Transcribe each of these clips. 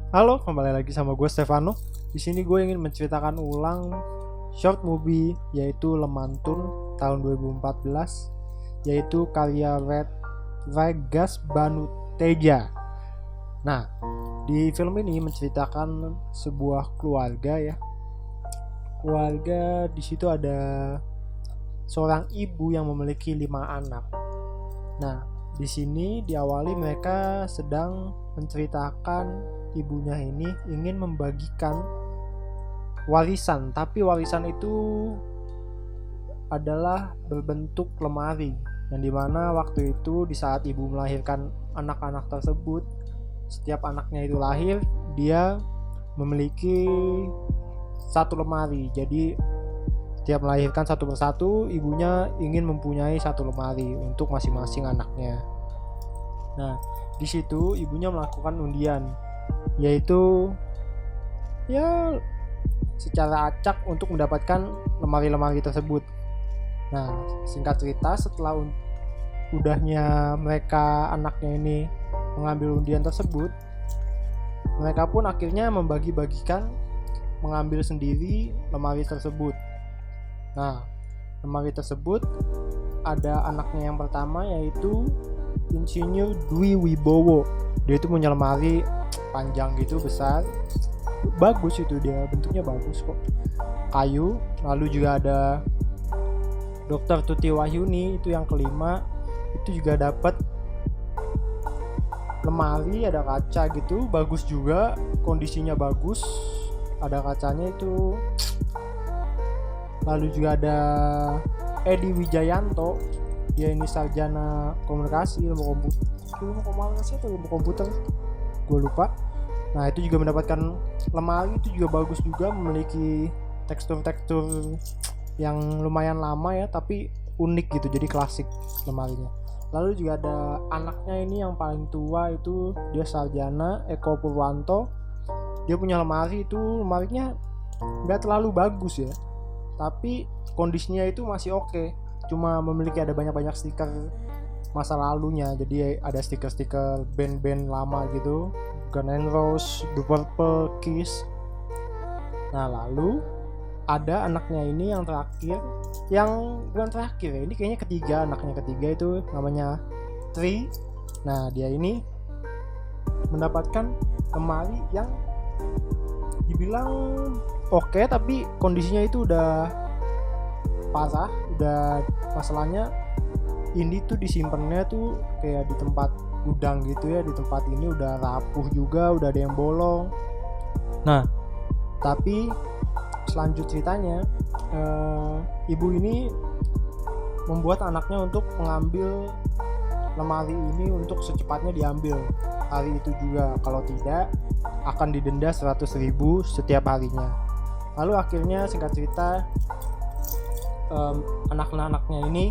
Halo, kembali lagi sama gue Stefano. Di sini gue ingin menceritakan ulang short movie yaitu Lemantun tahun 2014, yaitu karya Red Vegas Banuteja. Nah, di film ini menceritakan sebuah keluarga ya. Keluarga di situ ada seorang ibu yang memiliki 5 anak. Nah, di sini diawali mereka sedang menceritakan ibunya ini ingin membagikan warisan, tapi warisan itu adalah berbentuk lemari, yang dimana waktu itu di saat ibu melahirkan anak-anak tersebut, setiap anaknya itu lahir dia memiliki satu lemari. Jadi setiap melahirkan satu persatu, ibunya ingin mempunyai satu lemari untuk masing-masing anaknya. Nah, di situ ibunya melakukan undian, yaitu ya secara acak untuk mendapatkan lemari-lemari tersebut. Nah, singkat cerita, setelah udahnya mereka anaknya ini mengambil undian tersebut, mereka pun akhirnya membagi-bagikan, mengambil sendiri lemari tersebut. Nah, lemari tersebut ada anaknya yang pertama yaitu Insinyur Dwi Wibowo. Dia itu punya lemari panjang gitu, besar, bagus itu, dia bentuknya bagus kok, kayu. Lalu juga ada Dr. Tuti Wahyuni, itu yang kelima, itu juga dapat lemari, ada kaca gitu, bagus juga, kondisinya bagus, ada kacanya itu. Lalu juga ada Edi Wijayanto, dia ini sarjana komunikasi, ilmu komputer, gue lupa. Nah, itu juga mendapatkan lemari, itu juga bagus juga, memiliki tekstur-tekstur yang lumayan lama ya, tapi unik gitu, jadi klasik lemarinya. Lalu juga ada anaknya ini yang paling tua, itu dia sarjana Eko Purwanto. Dia punya lemari, itu lemarinya nggak terlalu bagus ya, tapi kondisinya itu masih oke. Cuma memiliki ada banyak-banyak stiker masa lalunya, jadi ada stiker-stiker band-band lama gitu, Guns N' Roses, The Purple, Kiss. Nah, lalu ada anaknya ini yang terakhir, yang bukan terakhir ya, ini kayaknya ketiga, anaknya ketiga, itu namanya Tri. Nah, dia ini mendapatkan lemari yang dibilang oke, tapi kondisinya itu udah parah. Udah, masalahnya ini tuh disimpannya tuh kayak di tempat gudang gitu ya, di tempat ini udah rapuh juga, udah ada yang bolong. Nah, tapi selanjut ceritanya, ibu ini membuat anaknya untuk mengambil lemari ini, untuk secepatnya diambil hari itu juga, kalau tidak akan didenda 100.000 setiap harinya. Lalu akhirnya, singkat cerita, anak-anaknya ini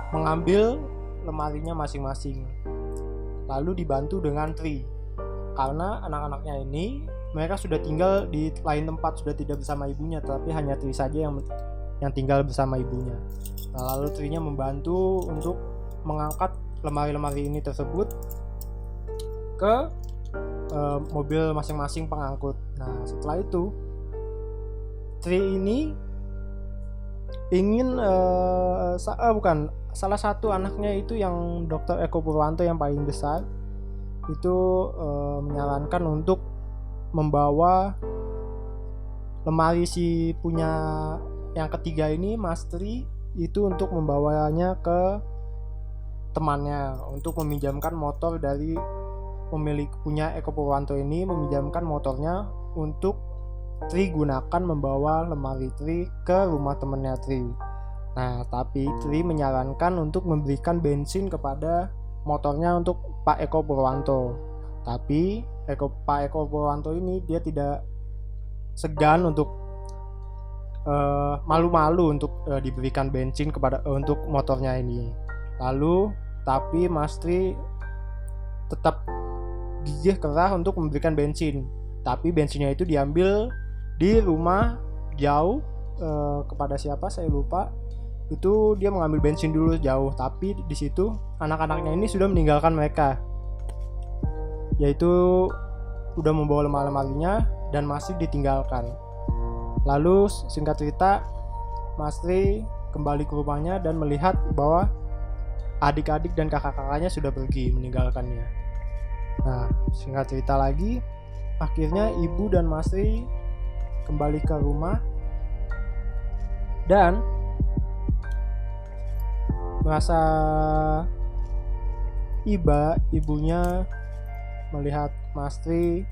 mengambil lemarinya masing-masing, lalu dibantu dengan Tri, karena anak-anaknya ini mereka sudah tinggal di lain tempat, sudah tidak bersama ibunya, tapi hanya Tri saja yang tinggal bersama ibunya. Nah, lalu Trinya membantu untuk mengangkat lemari-lemari ini tersebut ke mobil masing-masing pengangkut. Nah, setelah itu Tri ini ingin salah satu anaknya itu yang Dr. Eko Purwanto yang paling besar itu menyarankan untuk membawa lemari si punya yang ketiga ini, Mas Tri, itu untuk membawanya ke temannya, untuk meminjamkan motor dari pemilik punya Eko Purwanto ini, meminjamkan motornya untuk Tri gunakan membawa lemari Tri ke rumah temannya Tri. Nah, tapi Tri menyarankan untuk memberikan bensin kepada motornya untuk Pak Eko Purwanto. Tapi Pak Eko Purwanto ini dia tidak segan untuk malu-malu untuk diberikan bensin kepada untuk motornya ini. Lalu tapi Mas Tri tetap gigih keras untuk memberikan bensin, tapi bensinnya itu diambil di rumah jauh, kepada siapa saya lupa. Itu dia mengambil bensin dulu jauh, tapi di situ anak-anaknya ini sudah meninggalkan mereka, yaitu udah membawa lemarinya dan Masri ditinggalkan. Lalu singkat cerita, Masri kembali ke rumahnya dan melihat bahwa adik-adik dan kakak-kakaknya sudah pergi meninggalkannya. Nah, singkat cerita lagi, akhirnya ibu dan Masri kembali ke rumah dan merasa ibunya melihat Masri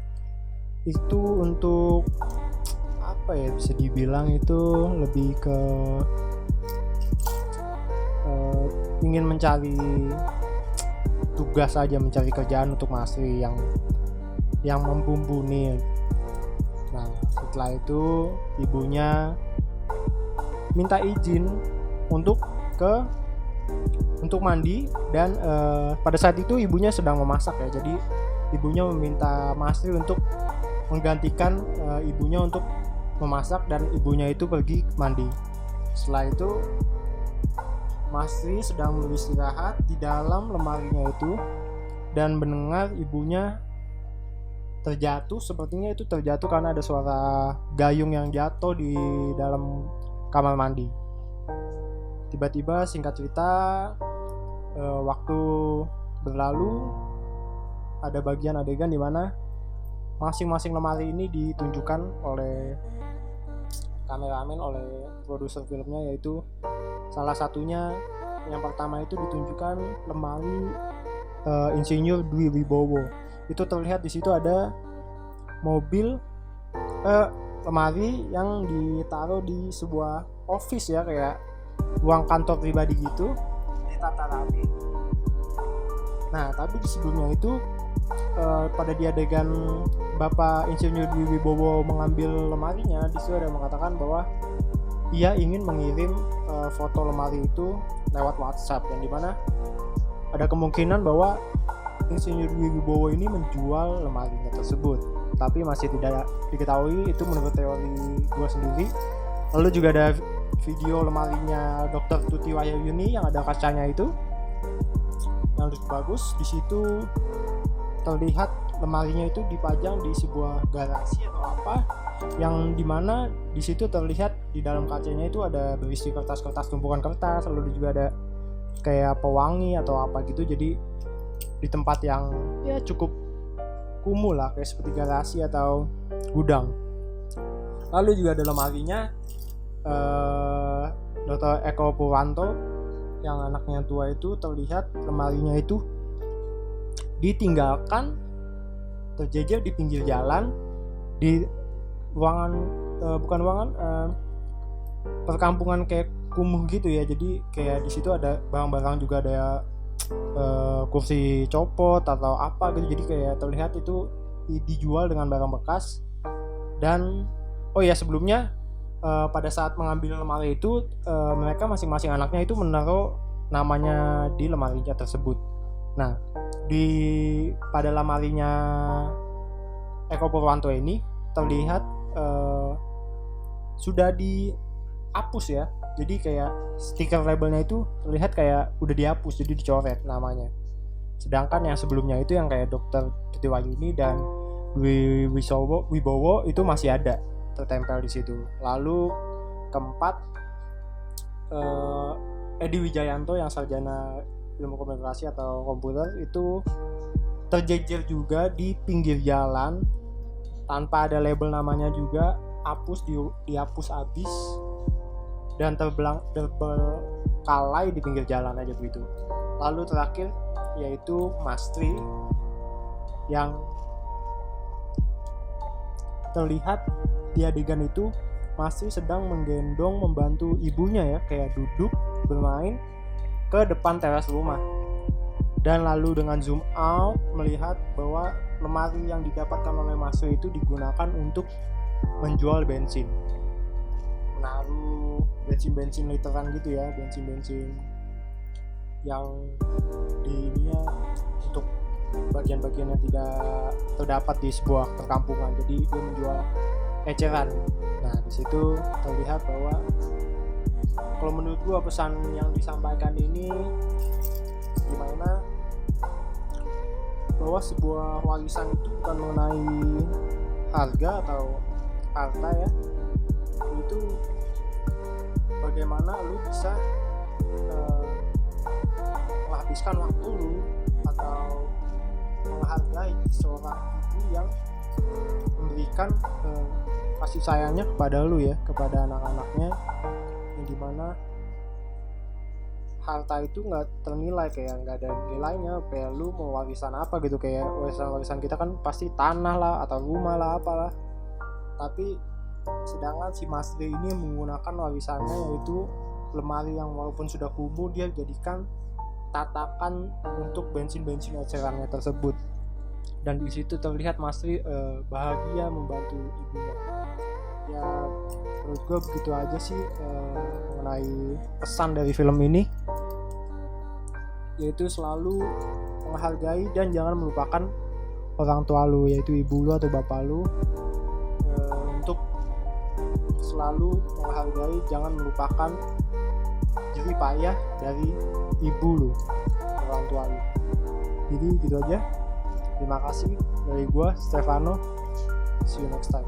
itu untuk apa ya, bisa dibilang itu lebih ke ingin mencari tugas saja, mencari kerjaan untuk Masri yang membumbuni. Nah, setelah itu ibunya minta izin untuk mandi dan pada saat itu ibunya sedang memasak ya. Jadi ibunya meminta Masri untuk menggantikan ibunya untuk memasak dan ibunya itu pergi mandi. Setelah itu Masri sedang beristirahat di dalam lemarinya itu dan mendengar ibunya terjatuh. Sepertinya itu terjatuh karena ada suara gayung yang jatuh di dalam kamar mandi. Tiba-tiba singkat cerita waktu berlalu, ada bagian adegan di mana masing-masing lemari ini ditunjukkan oleh kameramen, oleh produser filmnya, yaitu salah satunya yang pertama itu ditunjukkan lemari Insinyur Dwi Wibowo. Itu terlihat di situ ada mobil lemari yang ditaruh di sebuah office ya, kayak ruang kantor pribadi gitu, ditata rapi. Nah, tapi di sebelumnya itu pada di adegan Bapak Insinyur Dwi Wibowo mengambil lemarinya, di situ ada mengatakan bahwa ia ingin mengirim foto lemari itu lewat WhatsApp, yang dimana ada kemungkinan bahwa Insinyur Dwi Wibowo ini menjual lemarinya tersebut, tapi masih tidak diketahui. Itu menurut teori gue sendiri. Lalu juga ada video lemarinya Dr. Tuti Wahyuni yang ada kacanya itu, yang bagus. Di situ terlihat lemarinya itu dipajang di sebuah garasi atau apa, yang dimana di situ terlihat di dalam kacanya itu ada berisi kertas-kertas, tumpukan kertas, lalu juga ada kayak pewangi atau apa gitu. Jadi di tempat yang ya cukup kumuh lah, kayak seperti garasi atau gudang. Lalu juga ada lemarinya Dr. Eko Purwanto yang anaknya tua itu, terlihat lemarinya itu ditinggalkan terjejer di pinggir jalan, di ruangan perkampungan kayak kumuh gitu ya. Jadi kayak di situ ada barang-barang juga, ada kursi copot atau apa gitu. Jadi kayak terlihat itu dijual dengan barang bekas. Dan oh ya, sebelumnya pada saat mengambil lemari itu mereka masing-masing anaknya itu menaruh namanya di lemarinya tersebut. Nah, pada lemarinya Eko Purwanto ini terlihat sudah dihapus ya. Jadi kayak stiker labelnya itu terlihat kayak udah dihapus, jadi dicoret namanya. Sedangkan yang sebelumnya itu yang kayak Dr. Tuti Wahyuni dan Dwi Wibowo itu masih ada tertempel di situ. Lalu keempat, Edi Wijayanto yang sarjana ilmu komunikasi atau komputer itu terjejer juga di pinggir jalan tanpa ada label namanya juga, dihapus habis dan terbengkalai di pinggir jalan aja begitu. Lalu terakhir yaitu Masri yang terlihat di adegan itu Masri sedang menggendong, membantu ibunya ya, kayak duduk bermain ke depan teras rumah. Dan lalu dengan zoom out melihat bahwa lemari yang didapatkan oleh Masri itu digunakan untuk menjual bensin, menaruh bensin literan gitu ya, bensin yang di ininya untuk bagian-bagian yang tidak terdapat di sebuah perkampungan. Jadi dia menjual eceran. Nah, di situ terlihat bahwa kalau menurut gua pesan yang disampaikan ini gimana, bahwa bahwa sebuah warisan itu bukan mengenai harga atau harta ya, itu bagaimana lu bisa menghabiskan waktu lu atau menghargai seorang ibu yang memberikan kasih sayangnya kepada lu ya, kepada anak-anaknya, yang dimana harta itu nggak ternilai, kayak nggak ada nilainya. Kayak lu mau warisan apa gitu, kayak warisan kita kan pasti tanah lah atau rumah lah apalah, tapi sedangkan si Mas D ini menggunakan warisannya yaitu lemari yang walaupun sudah kumuh dia jadikan tatakan untuk bensin-bensin ecerannya tersebut. Dan di situ terlihat Mas D bahagia membantu ibunya. Ya menurut gue begitu aja sih mengenai pesan dari film ini, yaitu selalu menghargai dan jangan melupakan orang tua lu, yaitu ibu lu atau bapak lu, untuk selalu menghargai, jangan melupakan jerih payah dari ibu lu, orang tua lu. Jadi gitu aja. Terima kasih dari gua Stefano. See you next time.